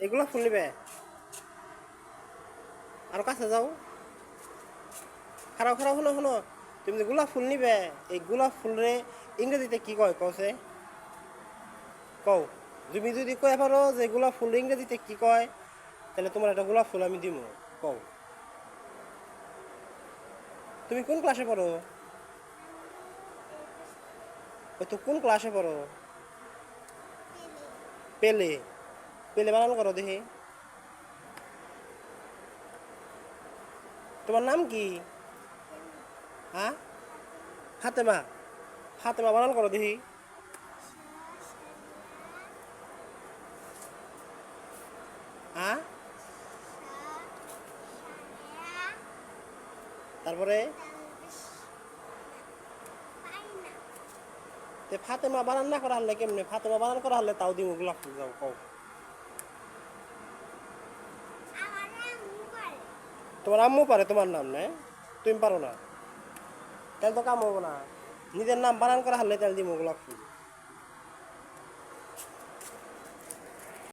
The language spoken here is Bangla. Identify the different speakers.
Speaker 1: এগুলা ফুল নিবে আর কাছে যাও খারাপ খারাপ হলো হলো তুমি যে গোলাপ ফুল নিবে এই গোলাপ ফুলরে ইংরেজিতে কি কয় কছে কও তুমি যদি কয়ে পারো যে গোলাপ ফুল ইংরেজিতে কি কয় তাহলে তোমার একটা গোলাপ ফুল আমি দিব কও তুমি কোন ক্লাসে পড়ো ওই তো কোন ক্লাসে পড়ো পেলে পেলে বানান করো দেখি তোমার নাম কি হ্যাঁ ফাতেমা ফাতেমা বানান করো দেখি হ্যাঁ তারপরে ফাতেমা বানান না করা হলে কেমনে ফাতেমা বানান করা হলে তাও দিব গোলাপ ফুল যাও কও তোমার আম্মু পারে তোমার নাম না তুমি পারো না তাহলে তো কাম হবো না নিজের নাম বানান করা হলে তাহলে দিব গোলাপ ফুল